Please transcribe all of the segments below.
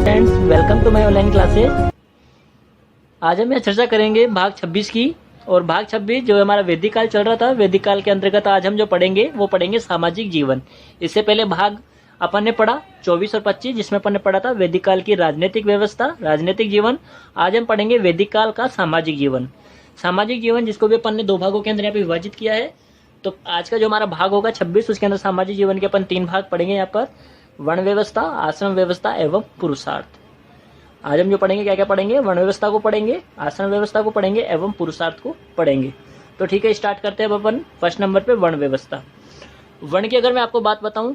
Friends, welcome to my online classes. आज हम चर्चा करेंगे भाग 26 की। और भाग 26 जो हमारा वैदिक काल चल रहा था, वैदिक काल के अंतर्गत आज हम जो पढ़ेंगे वो पढ़ेंगे सामाजिक जीवन। इससे पहले भाग अपन ने पढ़ा 24 और 25, जिसमें अपन ने पढ़ा था वैदिक काल की राजनीतिक व्यवस्था, राजनीतिक जीवन। आज हम पढ़ेंगे वैदिक काल का सामाजिक जीवन। सामाजिक जीवन जिसको भी अपन ने दो भागों के अंदर यहाँ पे विभाजित किया है। तो आज का जो हमारा भाग होगा 26, उसके अंदर सामाजिक जीवन के अपन 3 भाग पढ़ेंगे। यहाँ पर वर्ण व्यवस्था, आश्रम व्यवस्था एवं पुरुषार्थ। आज हम जो पढ़ेंगे क्या क्या पढ़ेंगे, वर्ण व्यवस्था को पढ़ेंगे, आश्रम व्यवस्था को पढ़ेंगे एवं पुरुषार्थ को पढ़ेंगे। तो ठीक है, स्टार्ट करते हैं अब अपन फर्स्ट नंबर पे वर्ण व्यवस्था। वर्ण की अगर मैं आपको बात बताऊं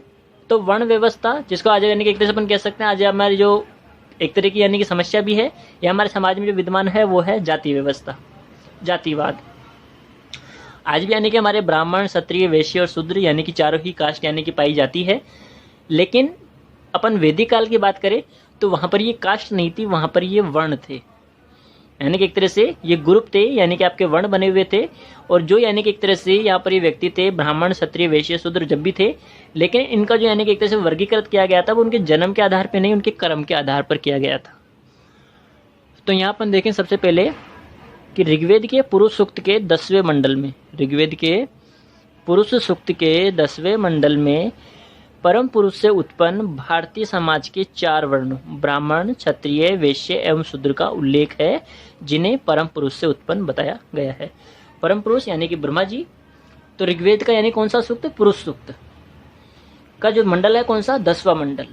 तो वर्ण व्यवस्था जिसको आज यानी कि एक तरह से अपन कह सकते हैं, आज हमारी जो एक तरह की यानी कि समस्या भी है, या हमारे समाज में जो विद्यमान है वो है जाति व्यवस्था, जातिवाद। आज भी यानी कि हमारे ब्राह्मण, क्षत्रिय, वैश्य और शूद्र यानी कि चारों ही कास्ट यानी कि पाई जाती है। लेकिन अपन वैदिक काल की बात करें तो वहां पर ये कास्ट नहीं थी, वहां पर ये वर्ण थे। यानी कि एक तरह से ये ग्रुप थे, यानी कि आपके वर्ण बने हुए थे। और जो यानी कि एक तरह से यहाँ पर ये व्यक्ति थे, ब्राह्मण, क्षत्रिय, वैश्य, शूद्र जब भी थे, लेकिन इनका जो यानी कि एक तरह से वर्गीकृत किया गया था वो उनके जन्म के आधार पर नहीं, उनके कर्म के आधार पर किया गया था। तो यहाँ अपन देखें सबसे पहले कि ऋग्वेद के पुरुष सूक्त के 10वें मंडल में, ऋग्वेद के पुरुष सूक्त के 10वें मंडल में परम पुरुष से उत्पन्न भारतीय समाज के 4 वर्ण ब्राह्मण, क्षत्रिय, वैश्य एवं शूद्र का उल्लेख है, जिन्हें परम पुरुष से उत्पन्न बताया गया है। परम पुरुष यानी कि ब्रह्मा जी। तो ऋग्वेद का यानी कौन सा सूक्त, पुरुष सूक्त का जो मंडल है कौन सा, 10वां मंडल,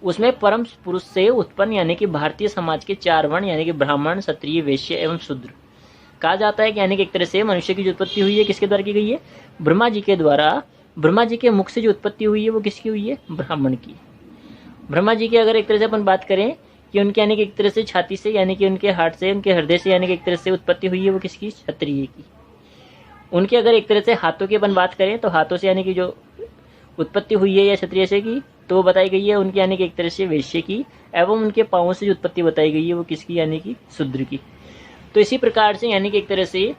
उसमें परम पुरुष से उत्पन्न यानी कि भारतीय समाज के 4 वर्ण यानी कि ब्राह्मण, क्षत्रिय, वैश्य एवं शूद्र कहा जाता है कि यानी कि एक तरह से मनुष्य की जो उत्पत्ति हुई है किसके द्वारा की गई है, ब्रह्मा जी के द्वारा। ब्रह्मा जी के मुख से जो उत्पत्ति हुई है वो किसकी हुई है, ब्राह्मण की। ब्रह्मा जी की अगर एक तरह से अपन बात करें कि उनके यानी कि एक तरह से छाती से यानी कि उनके हार्ट से, उनके हृदय से यानी कि एक तरह से उत्पत्ति हुई है वो किसकी, क्षत्रिय की। उनके अगर एक तरह से हाथों की अपन बात करें तो हाथों से यानी कि जो उत्पत्ति हुई है या क्षत्रिय से की तो वो बताई गई है उनकी यानी कि एक तरह से वैश्य की। एवं उनके पाँवों से जो उत्पत्ति बताई गई है वो किसकी, यानी कि शूद्र की। तो इसी प्रकार से यानी कि एक तरह से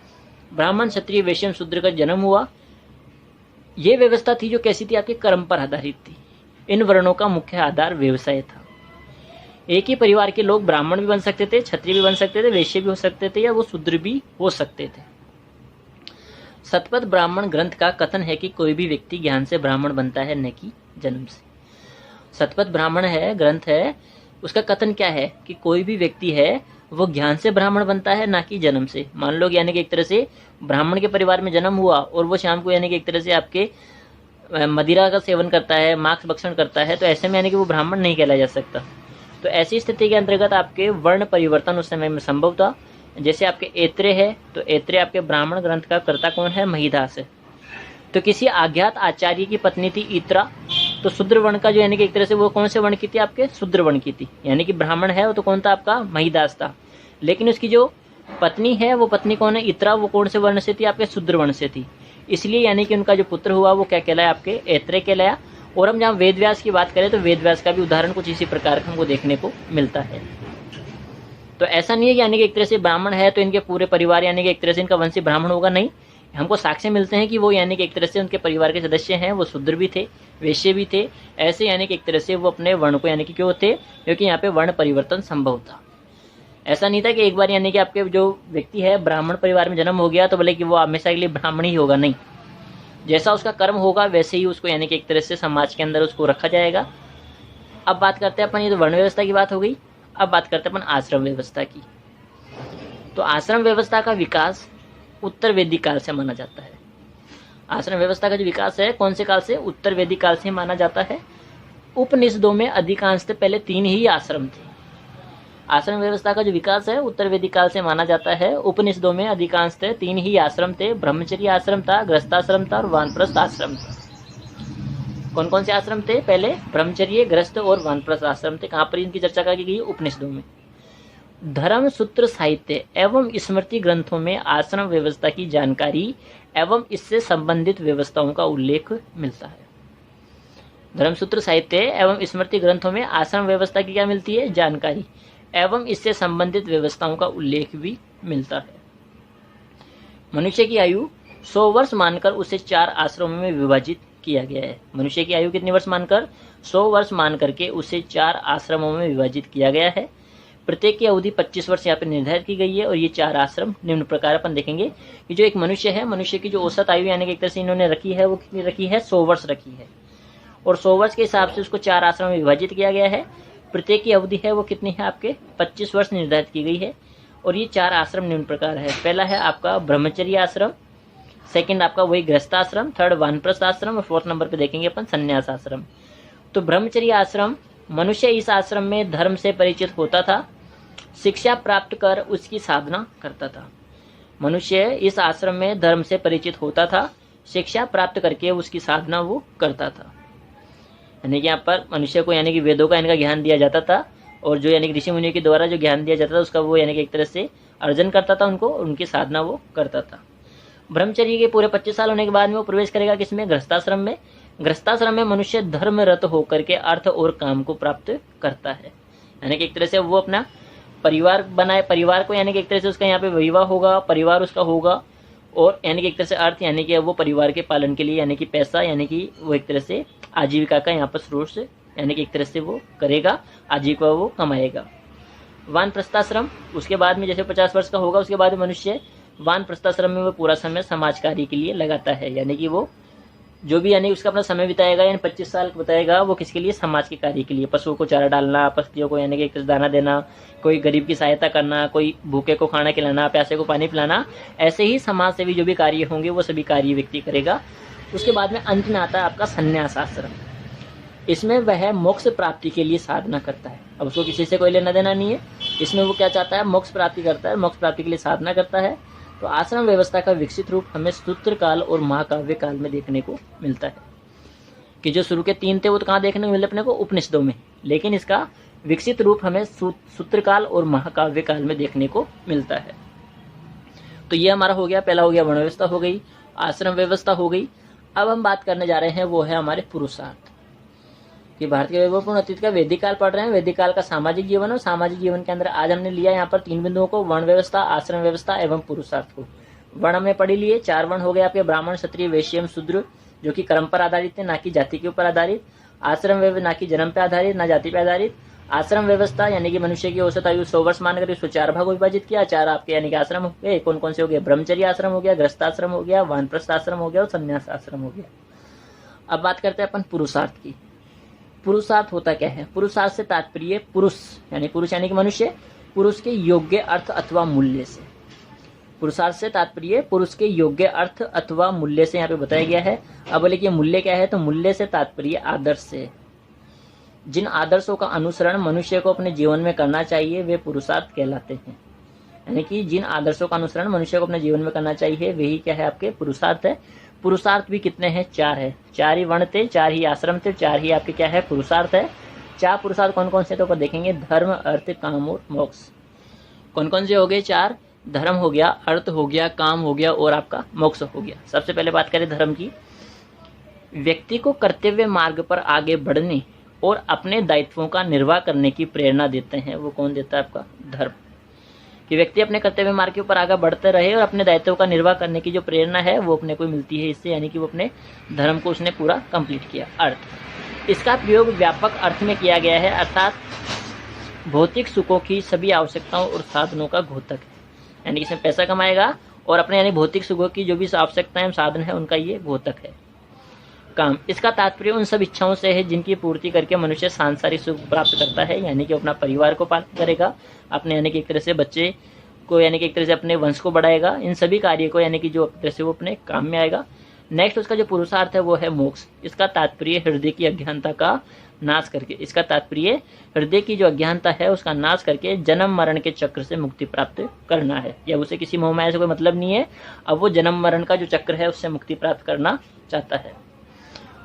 ब्राह्मण, क्षत्रिय, वैश्य, शूद्र का जन्म हुआ। ये व्यवस्था थी जो कैसी थी, आपके कर्म पर आधारित थी। इन वर्णों का मुख्य आधार व्यवसाय था। एक ही परिवार के लोग ब्राह्मण भी बन सकते थे, क्षत्रिय भी बन सकते थे, वैश्य भी हो सकते थे, या वो शूद्र भी हो सकते थे। शतपथ ब्राह्मण ग्रंथ का कथन है कि कोई भी व्यक्ति ज्ञान से ब्राह्मण बनता है, न कि जन्म से। शतपथ ब्राह्मण है, ग्रंथ है, उसका कथन क्या है कि कोई भी व्यक्ति है वो ज्ञान से ब्राह्मण बनता है, ना कि जन्म से। मान लो यानी कि एक तरह से ब्राह्मण के परिवार में जन्म हुआ और वो शाम को यानी कि एक तरह से आपके मदिरा का सेवन करता है, मांस भक्षण करता है, तो ऐसे में यानी कि वो ब्राह्मण नहीं कहलाया जा सकता। तो ऐसी स्थिति के अंतर्गत आपके वर्ण परिवर्तन उस समय में संभव था। जैसे आपके ऐत्रेय है, तो ऐत्रेय आपके ब्राह्मण ग्रंथ का कर्ता कौन है, महिदास है। तो किसी अज्ञात आचार्य की पत्नी थी इत्रा, तो शूद्र वर्ण का जो यानी कि एक तरह से वो कौन से वर्ण की थी, आपके शूद्र वर्ण की थी। यानी कि ब्राह्मण है वो तो कौन था, आपका महिदास था। लेकिन उसकी जो पत्नी है वो पत्नी कौन है, इत्रा, वो कौन से वर्ण से थी, आपके शूद्र वर्ण से थी। इसलिए यानी कि उनका जो पुत्र हुआ वो क्या कहलाया, आपके ऐत्रेय कहलाया। और हम जहाँ वेद व्यास की बात करें तो वेद व्यास का भी उदाहरण कुछ इसी प्रकार का हमको देखने को मिलता है। तो ऐसा नहीं है कि यानी कि एक तरह से ब्राह्मण है तो इनके पूरे परिवार यानी कि एक तरह से इनका वंशी ब्राह्मण होगा, नहीं। हमको साक्ष्य मिलते हैं कि वो यानी कि एक तरह से उनके परिवार के सदस्य हैं, वो शूद्र भी थे, वैश्य भी थे। ऐसे यानी कि एक तरह से वो अपने वर्ण को यानी कि क्यों थे, क्योंकि यहाँ पे वर्ण परिवर्तन संभव था। ऐसा नहीं था कि एक बार यानी कि आपके जो व्यक्ति है ब्राह्मण परिवार में जन्म हो गया तो बोले कि वो हमेशा के लिए ब्राह्मण ही होगा, नहीं। जैसा उसका कर्म होगा वैसे ही उसको यानी कि एक तरह से समाज के अंदर उसको रखा जाएगा। अब बात करते हैं अपन, ये तो वर्ण व्यवस्था की बात हो गई। अब बात करते हैं अपन आश्रम व्यवस्था की। तो आश्रम व्यवस्था का विकास उत्तर वैदिक काल से माना जाता है। आश्रम व्यवस्था का जो विकास है कौन से काल से, उत्तर वैदिक काल से माना जाता है। उपनिषदों में अधिकांशतः पहले 3 ही आश्रम थे। आश्रम व्यवस्था का जो विकास है उत्तर वैदिक काल से माना जाता है। उपनिषदों में अधिकांशतः 3 ही आश्रम थे। ब्रह्मचर्य आश्रम था, गृहस्थाश्रम था और वानप्रस्थ आश्रम था। कौन कौन से आश्रम थे, पहले ब्रह्मचर्य, गृहस्थ और वानप्रस्थ आश्रम थे। कहाँ पर इनकी चर्चा की गई, उपनिषदों में। धर्म सूत्र साहित्य एवं स्मृति ग्रंथों में आश्रम व्यवस्था की जानकारी एवं इससे संबंधित व्यवस्थाओं का उल्लेख मिलता है। धर्मसूत्र साहित्य एवं स्मृति ग्रंथों में आश्रम व्यवस्था की क्या मिलती है, जानकारी एवं इससे संबंधित व्यवस्थाओं का उल्लेख भी मिलता है। मनुष्य की आयु 100 वर्ष मानकर उसे 4 आश्रमों में विभाजित किया गया है। मनुष्य की आयु कितनी वर्ष मानकर? 100 वर्ष मान करके उसे 4 आश्रमों में विभाजित किया गया है। प्रत्येक की अवधि 25 वर्ष यहाँ पे निर्धारित की गई है। और ये 4 आश्रम निम्न प्रकार अपन देखेंगे कि जो एक मनुष्य है, मनुष्य की जो औसत आयु यानी कि एक तरह से इन्होंने रखी है, वो कितनी रखी है? 100 वर्ष रखी है। और 100 वर्ष के हिसाब से उसको 4 आश्रम में विभाजित किया गया है। प्रत्येक की अवधि है वो कितनी है? आपके 25 वर्ष निर्धारित की गई है। और ये 4 आश्रम निम्न प्रकार है। पहला है आपका ब्रह्मचर्य आश्रम, सेकंड आपका वही गृहस्थाश्रम, थर्ड वानप्रस्थ आश्रम और फोर्थ नंबर पे देखेंगे अपन संन्यास आश्रम। तो ब्रह्मचर्य आश्रम, मनुष्य इस आश्रम में धर्म से परिचित होता था, शिक्षा प्राप्त कर उसकी साधना करता था। मनुष्य इस आश्रम में धर्म से परिचित होता था, शिक्षा प्राप्त करके उसकी साधना वो करता था। यानी कि यहाँ पर मनुष्य को यानी कि वेदों का इनका ज्ञान दिया जाता था, और जो यानी कि ऋषि मुनियों के द्वारा जो ज्ञान दिया जाता था उसका वो यानी कि एक तरह से अर्जन करता था उनको, उनकी साधना वो करता था। ब्रह्मचर्य के पूरे 25 साल होने के बाद में वो प्रवेश करेगा किसमें? गृहस्थाश्रम में। गृहस्थाश्रम में मनुष्य धर्मरत होकर के अर्थ और काम को प्राप्त करता है। यानी कि एक तरह से वो अपना परिवार बनाए, परिवार को यानी कि एक तरह से उसका यहाँ पे विवाह होगा, परिवार उसका होगा, और यानी कि एक तरह से अर्थ यानी कि वो परिवार के पालन के लिए यानी कि पैसा यानी कि वो एक तरह से आजीविका का यहाँ पर स्रोत यानी कि एक तरह से वो करेगा, आजीविका वो कमाएगा। वानप्रस्थाश्रम, उसके बाद में जैसे 50 वर्ष का होगा उसके बाद मनुष्य वानप्रस्थाश्रम में वो पूरा समय समाज कार्य के लिए लगाता है। यानी कि वो जो भी यानी उसका अपना समय बिताएगा, यानी 25 साल बताएगा वो किसके लिए? समाज के कार्य के लिए। पशुओं को चारा डालना, पक्षियों को यानी कि दाना देना, कोई गरीब की सहायता करना, कोई भूखे को खाना खिलाना, प्यासे को पानी पिलाना, ऐसे ही समाज सेवी जो भी कार्य होंगे वो सभी कार्य व्यक्ति करेगा। उसके बाद में अंत में आता है आपका संन्यास आश्रम। इसमें वह मोक्ष प्राप्ति के लिए साधना करता है। अब उसको किसी से कोई लेना देना नहीं है, इसमें वो क्या चाहता है? मोक्ष प्राप्ति करता है, मोक्ष प्राप्ति के लिए साधना करता है। तो आश्रम व्यवस्था का विकसित रूप हमें सूत्र काल और महाकाव्य काल में देखने को मिलता है। कि जो शुरू के 3 थे वो तो कहाँ देखने को मिले अपने को? उपनिषदों में। लेकिन इसका विकसित रूप हमें सूत्र काल और महाकाव्य काल में देखने को मिलता है। तो ये हमारा हो गया, पहला हो गया वर्ण व्यवस्था हो गई, आश्रम व्यवस्था हो गई। अब हम बात करने जा रहे हैं वो है हमारे पुरुषार्थ। कि भारत के वैभवपूर्ण अतीत का वैदिक काल पढ़ रहे हैं, वैदिक काल का सामाजिक जीवन, और सामाजिक जीवन के अंदर आज हमने लिया यहाँ पर 3 बिंदुओं को, वर्ण व्यवस्था, आश्रम व्यवस्था एवं पुरुषार्थ को। वर्ण हमने पढ़ी लिए, 4 वर्ण हो गए आपके, ब्राह्मण, क्षत्रिय, वैश्य एवं शूद्र, जो कि कर्म पर आधारित थे, ना कि जाति के ऊपर आधारित। आश्रम व्यवस्था ना कि जन्म पे आधारित, ना जाति पे आधारित। आश्रम व्यवस्था यानी कि मनुष्य की औसत आयु 100 वर्ष मानकर इसको 4 भागों में विभाजित किया। 4 आपके यानी कि आश्रम हो गए। कौन कौन से हो गए? ब्रह्मचर्य आश्रम हो गया, गृहस्थाश्रम हो गया, वानप्रस्थ आश्रम हो गया और संन्यास आश्रम हो गया। अब बात करते हैं अपन पुरुषार्थ की। पुरुषार्थ होता क्या है? पुरुषार्थ से तात्पर्य पुरुष यानी कि मनुष्य, पुरुष के योग्य अर्थ अथवा मूल्य से। पुरुषार्थ से तात्पर्य पुरुष के योग्य अर्थ अथवा मूल्य से यहाँ पे बताया गया है। अब बोले कि मूल्य क्या है? तो मूल्य से तात्पर्य आदर्श से। जिन आदर्शों का अनुसरण मनुष्य को अपने जीवन में करना चाहिए वे पुरुषार्थ कहलाते हैं। यानी कि जिन आदर्शों का अनुसरण मनुष्य को अपने जीवन में करना चाहिए वही क्या है? आपके पुरुषार्थ है। पुरुषार्थ भी कितने हैं? 4 है। 4 ही वर्ण थे, 4 ही आश्रम थे, 4 ही आपके क्या है? पुरुषार्थ है। 4 पुरुषार्थ कौन कौन से? तो ऊपर देखेंगे, धर्म, अर्थ, काम और मोक्ष। कौन कौन से हो गए? 4। धर्म हो गया, अर्थ हो गया, काम हो गया और आपका मोक्ष हो गया। सबसे पहले बात करें धर्म की। व्यक्ति को कर्तव्य मार्ग पर आगे बढ़ने और अपने दायित्वों का निर्वाह करने की प्रेरणा देते हैं। वो कौन देता है? आपका धर्म। कि व्यक्ति अपने कर्तव्य मार्ग के ऊपर आगे बढ़ते रहे और अपने दायित्वों का निर्वाह करने की जो प्रेरणा है वो अपने को मिलती है इससे, यानी कि वो अपने धर्म को उसने पूरा कंप्लीट किया। अर्थ, इसका प्रयोग व्यापक अर्थ में किया गया है, अर्थात भौतिक सुखों की सभी आवश्यकताओं और साधनों का घोतक है। यानी कि इसमें पैसा कमाएगा और अपने यानी भौतिक सुखों की जो भी आवश्यकताएं साधन है उनका ये घोतक है। काम, इसका तात्पर्य उन सब इच्छाओं से है जिनकी पूर्ति करके मनुष्य सांसारिक सुख प्राप्त करता है। यानी कि अपना परिवार को पालन करेगा, अपने यानी कि एक तरह से बच्चे को यानी कि एक तरह से अपने वंश को बढ़ाएगा। इन सभी कार्यों को यानी कि जो एक तरह से वो अपने काम में आएगा। नेक्स्ट उसका जो पुरुषार्थ है वो है मोक्ष। इसका तात्पर्य हृदय की अज्ञानता का नाश करके, इसका तात्पर्य हृदय की जो अज्ञानता है उसका नाश करके जन्म मरण के चक्र से मुक्ति प्राप्त करना है। या उसे किसी मोह माया से कोई मतलब नहीं है, अब वो जन्म मरण का जो चक्र है उससे मुक्ति प्राप्त करना चाहता है।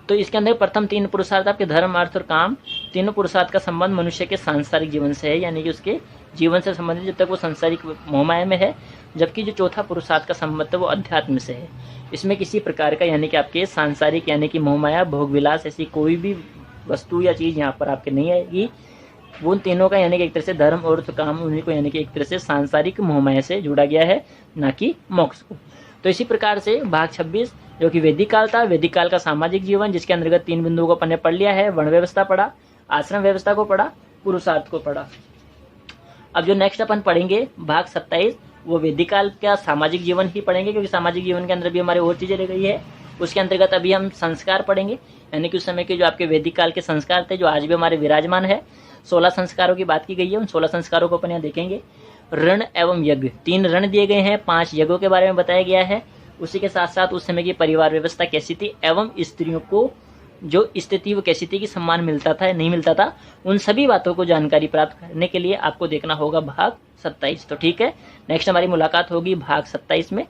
तो इसके अंदर प्रथम 3 पुरुषार्थ आपके धर्म, अर्थ और काम, तीनों पुरुषार्थ का संबंध मनुष्य के सांसारिक जीवन से है, यानी कि उसके जीवन से संबंधित जब तक वो सांसारिक मोहमाया में है। जबकि जो चौथा पुरुषार्थ का संबंध है वो अध्यात्म से है। इसमें किसी प्रकार का यानी कि आपके सांसारिक यानी कि मोहमाया, भोग विलास ऐसी कोई भी वस्तु या चीज़ यहाँ पर आपके नहीं आएगी। वो उन तीनों का यानी कि एक तरह से धर्म और काम उन्हीं को यानी कि एक तरह से सांसारिक मोहमाया से जोड़ा गया है, ना कि मोक्ष को। तो इसी प्रकार से भाग 26 जो कि वैदिक काल था, वैदिक काल का सामाजिक जीवन, जिसके अंतर्गत 3 बिंदुओं को अपन ने पढ़ लिया है। वर्ण व्यवस्था पढ़ा, आश्रम व्यवस्था को पढ़ा, पुरुषार्थ को पढ़ा। अब जो नेक्स्ट अपन पढ़ेंगे भाग 27, वो वैदिक काल का सामाजिक जीवन ही पढ़ेंगे, क्योंकि सामाजिक जीवन के अंदर भी हमारे और चीजें रह गई है। उसके अंतर्गत अभी हम संस्कार पढ़ेंगे, यानी कि उस समय के जो आपके वैदिक काल के संस्कार थे, जो आज भी हमारे विराजमान है। 16 संस्कारों की बात की गई है, उन 16 संस्कारों को अपन यहाँ देखेंगे। ऋण एवं यज्ञ, 3 ऋण दिए गए हैं, 5 यज्ञों के बारे में बताया गया है। उसी के साथ साथ उस समय की परिवार व्यवस्था कैसी थी, एवं स्त्रियों को जो स्थिति वो कैसी थी कि सम्मान मिलता था या नहीं मिलता था, उन सभी बातों को जानकारी प्राप्त करने के लिए आपको देखना होगा भाग 27। तो ठीक है, नेक्स्ट हमारी मुलाकात होगी भाग 27 में।